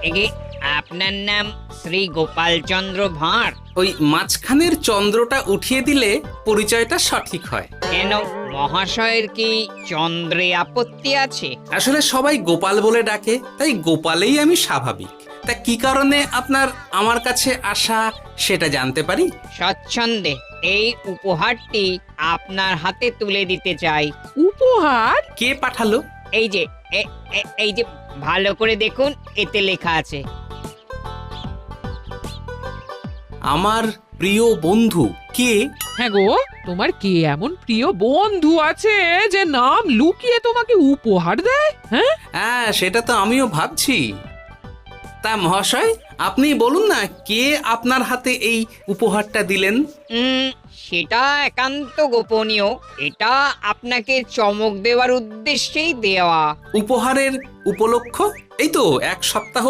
এগে আপনার নাম শ্রী গোপালচন্দ্র ভাঁড়? ওই মাঝখানের চন্দ্রটা উঠিয়ে দিলে পরিচয়টা সঠিক হয়। কেন মহাশয়ের কি চন্দ্রে আপত্তি আছে? আসলে সবাই গোপাল বলে ডাকে, তাই গোপালেই আমি স্বাভাবিক। তা কি কারণে আপনার আমার কাছে আসা সেটা জানতে পারি? স্বচ্ছন্দে এই উপহারটি আপনার হাতে তুলে দিতে চাই। উপহার? কে পাঠালো? এই যে এই যে ভালো করে দেখুন, এতে লেখা আছে আমার প্রিয় বন্ধু। কে? হ্যাঁ গো, তোমার কে এমন প্রিয় বন্ধু আছে যে নাম লুকিয়ে তোমাকে উপহার দেয়? হ্যাঁ, হ্যাঁ, সেটা তো আমিও ভাবছি। তা মহাশয়, আপনি বলুন না, কে আপনার হাতে এই উপহারটা দিলেন? সেটা একান্ত গোপনীয়। এটা আপনাকে চমক দেওয়ার উদ্দেশ্যেই দেওয়া। উপহারের উপলক্ষ? এই তো 1 সপ্তাহ